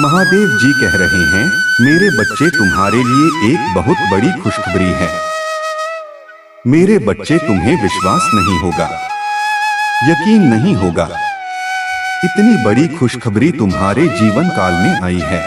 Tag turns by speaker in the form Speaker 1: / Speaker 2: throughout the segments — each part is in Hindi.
Speaker 1: महादेव जी कह रहे हैं, मेरे बच्चे तुम्हारे लिए एक बहुत बड़ी खुशखबरी है। मेरे बच्चे तुम्हें विश्वास नहीं होगा, यकीन नहीं होगा, इतनी बड़ी खुशखबरी तुम्हारे जीवन काल में आई है।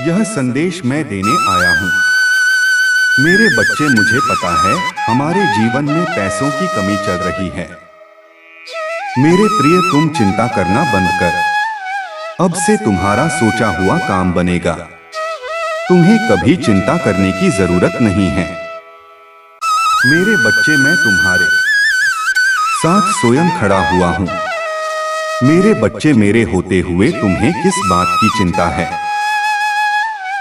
Speaker 1: यह संदेश मैं देने आया हूँ। मेरे बच्चे, मुझे पता है हमारे जीवन में पैसों की कमी चल रही है। मेरे प्रिय, तुम चिंता करना बंद कर। अब से तुम्हारा सोचा हुआ काम बनेगा। तुम्हें कभी चिंता करने की जरूरत नहीं है। मेरे बच्चे, मैं तुम्हारे साथ स्वयं खड़ा हुआ हूँ। मेरे बच्चे, मेरे होते हुए तुम्हें किस बात की चिंता है?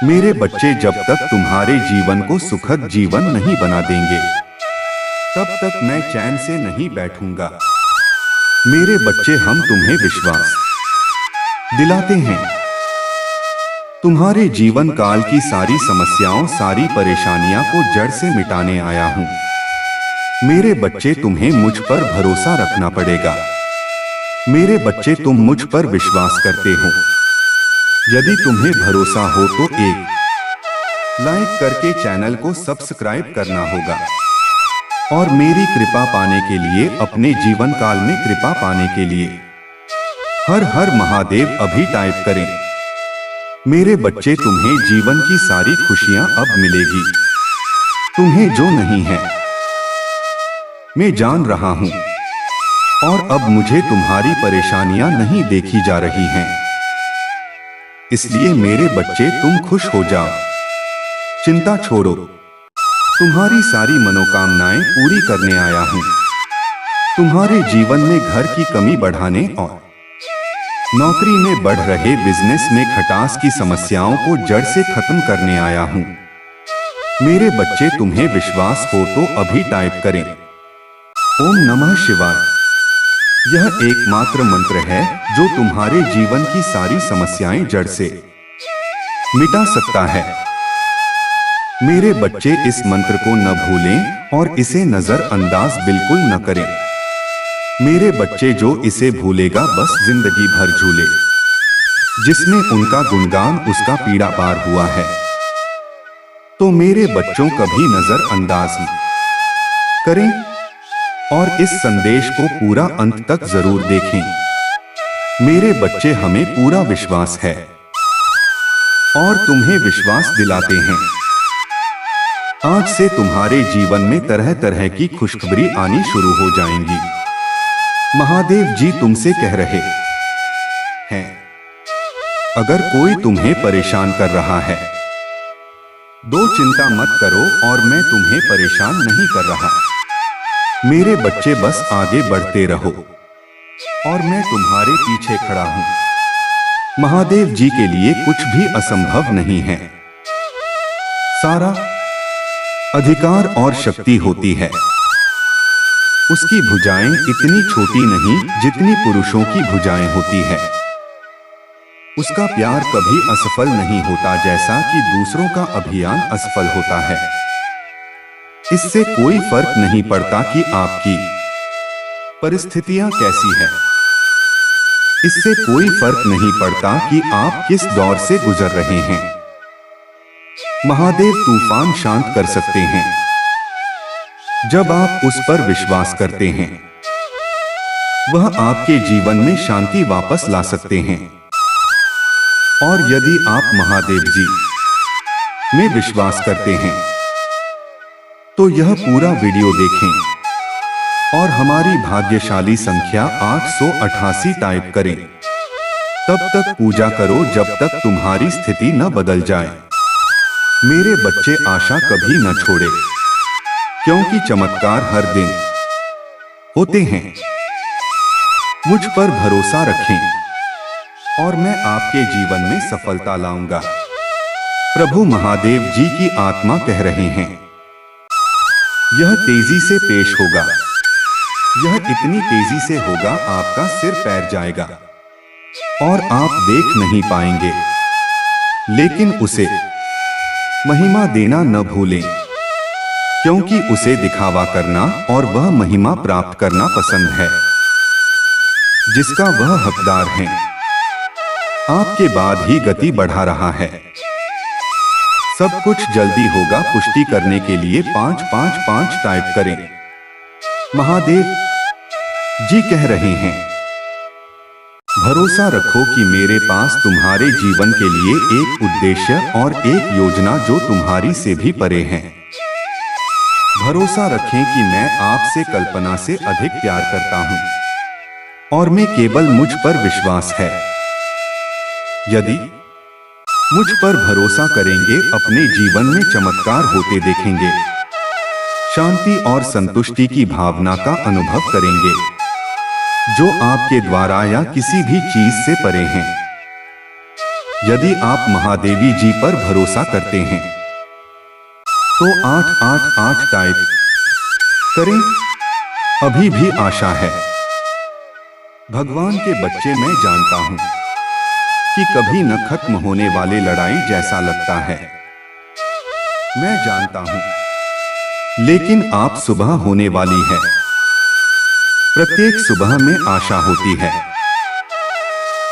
Speaker 1: मेरे बच्चे, जब तक तुम्हारे जीवन को सुखद जीवन नहीं बना देंगे, तब तक मैं चैन से नहीं बैठूंगा। मेरे बच्चे, हम तुम्हें विश्वास दिलाते हैं। तुम्हारे जीवन काल की सारी समस्याओं, सारी परेशानियां को जड़ से मिटाने आया हूं। मेरे बच्चे, तुम्हें मुझ पर भरोसा रखना पड़ेगा। मेरे बच्चे, तुम मुझ पर विश्वास करते हो। यदि तुम्हें भरोसा हो तो एक लाइक करके चैनल को सब्सक्राइब करना होगा और मेरी कृपा पाने के लिए, अपने जीवन काल में कृपा पाने के लिए हर हर महादेव अभी टाइप करें। मेरे बच्चे, तुम्हें जीवन की सारी खुशियां अब मिलेगी। तुम्हें जो नहीं है मैं जान रहा हूं, और अब मुझे तुम्हारी परेशानियां नहीं देखी जा रही हैं। इसलिए मेरे बच्चे, तुम खुश हो जाओ, चिंता छोड़ो। तुम्हारी सारी मनोकामनाएं पूरी करने आया हूं। तुम्हारे जीवन में घर की कमी बढ़ाने और नौकरी में बढ़ रहे बिजनेस में खटास की समस्याओं को जड़ से खत्म करने आया हूं। मेरे बच्चे, तुम्हें विश्वास हो तो अभी टाइप करें, ओम नमः शिवाय। यह एकमात्र मंत्र है जो तुम्हारे जीवन की सारी समस्याएं जड़ से मिटा सकता है। मेरे बच्चे, इस मंत्र को न भूलें और इसे नजरअंदाज बिल्कुल न करें। मेरे बच्चे, जो इसे भूलेगा बस जिंदगी भर झूले। जिसने उनका गुणगान, उसका पीड़ा पार हुआ है। तो मेरे बच्चों, कभी नजरअंदाज न करें और इस संदेश को पूरा अंत तक जरूर देखें। मेरे बच्चे, हमें पूरा विश्वास है और तुम्हें विश्वास दिलाते हैं। आज से तुम्हारे जीवन में तरह तरह की खुशखबरी आनी शुरू हो जाएंगी। महादेव जी तुमसे कह रहे हैं, अगर कोई तुम्हें परेशान कर रहा है, दो चिंता मत करो और मैं तुम्हें परेशान नहीं कर रहा। मेरे बच्चे, बस आगे बढ़ते रहो और मैं तुम्हारे पीछे खड़ा हूं। महादेव जी के लिए कुछ भी असंभव नहीं है। सारा अधिकार और शक्ति होती है। उसकी भुजाएं इतनी छोटी नहीं जितनी पुरुषों की भुजाएं होती है। उसका प्यार कभी असफल नहीं होता, जैसा कि दूसरों का अभियान असफल होता है। इससे कोई फर्क नहीं पड़ता कि आपकी परिस्थितियां कैसी है। इससे कोई फर्क नहीं पड़ता कि आप किस दौर से गुजर रहे हैं। महादेव तूफान शांत कर सकते हैं जब आप उस पर विश्वास करते हैं। वह आपके जीवन में शांति वापस ला सकते हैं। और यदि आप महादेव जी में विश्वास करते हैं तो यह पूरा वीडियो देखें और हमारी भाग्यशाली संख्या 888 टाइप करें। तब तक पूजा करो जब तक तुम्हारी स्थिति न बदल जाए। मेरे बच्चे, आशा कभी न छोड़े, क्योंकि चमत्कार हर दिन होते हैं। मुझ पर भरोसा रखें और मैं आपके जीवन में सफलता लाऊंगा। प्रभु महादेव जी की आत्मा कह रहे हैं, यह तेजी से पेश होगा। यह इतनी तेजी से होगा, आपका सिर पैर जाएगा और आप देख नहीं पाएंगे। लेकिन उसे महिमा देना न भूलें, क्योंकि उसे दिखावा करना और वह महिमा प्राप्त करना पसंद है जिसका वह हकदार है। आपके बाद ही गति बढ़ा रहा है। सब कुछ जल्दी होगा। पुष्टि करने के लिए 555 टाइप करें। महादेव जी कह रहे हैं, भरोसा रखो कि मेरे पास तुम्हारे जीवन के लिए एक उद्देश्य और एक योजना जो तुम्हारी से भी परे है। भरोसा रखें कि मैं आपसे कल्पना से अधिक प्यार करता हूं और मैं केवल मुझ पर विश्वास है। यदि मुझ पर भरोसा करेंगे, अपने जीवन में चमत्कार होते देखेंगे। शांति और संतुष्टि की भावना का अनुभव करेंगे जो आपके द्वारा या किसी भी चीज से परे हैं। यदि आप महादेवी जी पर भरोसा करते हैं तो 888 टाइप करें। अभी भी आशा है। भगवान के बच्चे, मैं जानता हूं कि कभी न खत्म होने वाले लड़ाई जैसा लगता है। मैं जानता हूं, लेकिन आप सुबह होने वाली है। प्रत्येक सुबह में आशा होती है।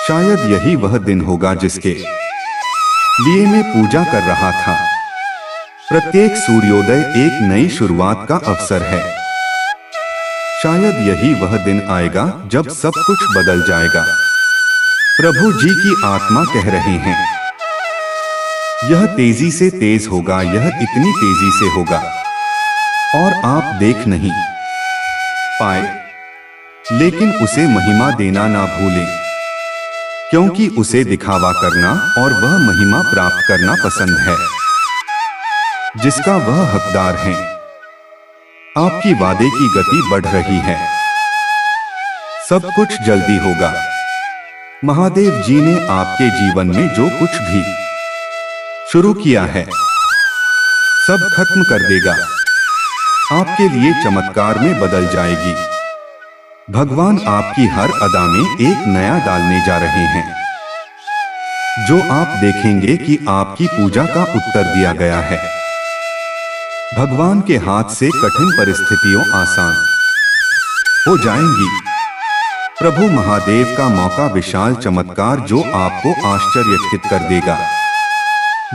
Speaker 1: शायद यही वह दिन होगा जिसके लिए मैं पूजा कर रहा था। प्रत्येक सूर्योदय एक नई शुरुआत का अवसर है। शायद यही वह दिन आएगा जब सब कुछ बदल जाएगा। प्रभु जी की आत्मा कह रहे हैं, यह तेजी से तेज होगा, यह इतनी तेजी से होगा और आप देख नहीं पाए। लेकिन उसे महिमा देना ना भूलें, क्योंकि उसे दिखावा करना और वह महिमा प्राप्त करना पसंद है जिसका वह हकदार है। आपकी वादे की गति बढ़ रही है। सब कुछ जल्दी होगा। महादेव जी ने आपके जीवन में जो कुछ भी शुरू किया है सब खत्म कर देगा। आपके लिए चमत्कार में बदल जाएगी। भगवान आपकी हर अदा में एक नया डालने जा रहे हैं जो आप देखेंगे कि आपकी पूजा का उत्तर दिया गया है। भगवान के हाथ से कठिन परिस्थितियां आसान हो जाएंगी। प्रभु महादेव का मौका, विशाल चमत्कार जो आपको आश्चर्यचकित कर देगा।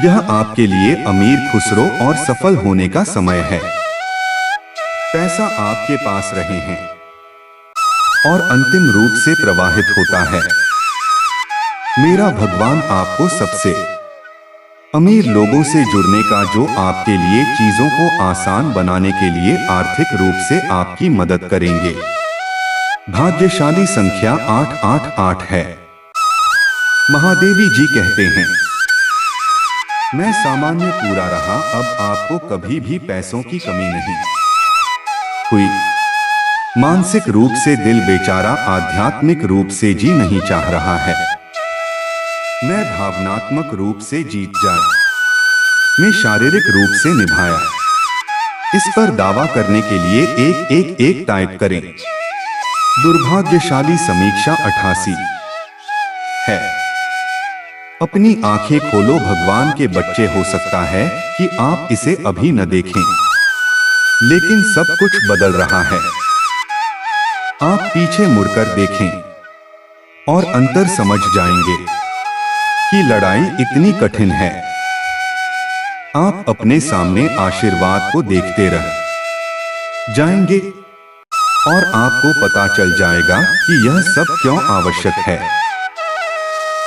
Speaker 1: यह आपके लिए अमीर, खुसरो और सफल होने का समय है। पैसा आपके पास रहे हैं और अंतिम रूप से प्रवाहित होता है। मेरा भगवान आपको सबसे अमीर लोगों से जुड़ने का, जो आपके लिए चीजों को आसान बनाने के लिए आर्थिक रूप से आपकी मदद करेंगे। भाग्यशाली संख्या 888 है। महादेवी जी कहते हैं, मैं सामान्य पूरा रहा, अब आपको कभी भी पैसों की कमी नहीं हुई। मानसिक रूप से दिल बेचारा आध्यात्मिक रूप से जी नहीं चाह रहा है। मैं भावनात्मक रूप से जीत जाए, मैं शारीरिक रूप से निभाया। इस पर दावा करने के लिए 111 टाइप करें। दुर्भाग्यशाली समीक्षा 88 है। अपनी आंखें खोलो, भगवान के बच्चे, हो सकता है कि आप इसे अभी न देखें, लेकिन सब कुछ बदल रहा है। आप पीछे मुड़कर देखें और अंतर समझ जाएंगे कि लड़ाई इतनी कठिन है। आप अपने सामने आशीर्वाद को देखते रह जाएंगे और आपको पता चल जाएगा कि यह सब क्यों आवश्यक है।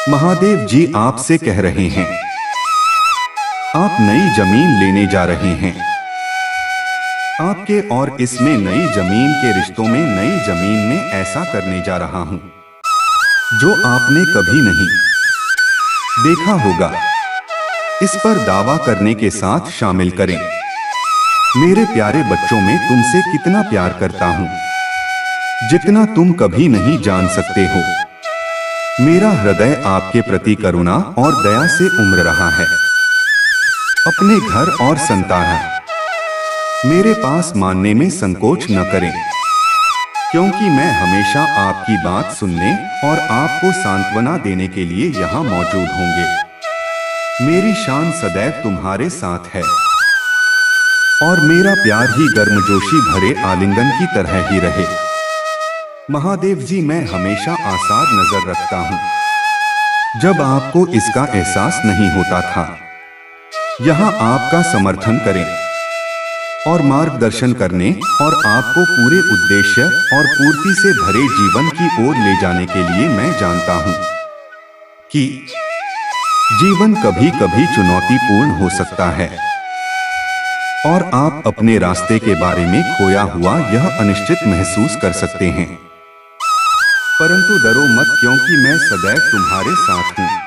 Speaker 1: महादेव जी आपसे कह रहे हैं, आप नई जमीन लेने जा रहे हैं। आपके और इसमें नई जमीन के रिश्तों में, नई जमीन में ऐसा करने जा रहा हूं जो आपने कभी नहीं देखा होगा। इस पर दावा करने के साथ शामिल करें, मेरे प्यारे बच्चों, मैं तुमसे कितना प्यार करता हूं जितना तुम कभी नहीं जान सकते हो। मेरा हृदय आपके प्रति करुणा और दया से उमड़ रहा है। अपने घर और संतान मेरे पास मानने में संकोच न करें, क्योंकि मैं हमेशा आपकी बात सुनने और आपको सांत्वना देने के लिए यहाँ मौजूद होंगे। मेरी शान सदैव तुम्हारे साथ है और मेरा प्यार ही गर्मजोशी भरे आलिंगन की तरह ही रहे। महादेव जी, मैं हमेशा आसार नजर रखता हूँ। जब आपको इसका एहसास नहीं होता था। यहाँ आपका समर्थन करें और मार्गदर्शन करने और आपको पूरे उद्देश्य और पूर्ति से भरे जीवन की ओर ले जाने के लिए मैं जानता हूँ कि जीवन कभी कभी चुनौतीपूर्ण हो सकता है और आप अपने रास्ते के बारे में खोया हुआ यह अनिश्चित महसूस कर सकते हैं। परंतु डरो मत, क्योंकि मैं सदैव तुम्हारे साथ हूँ।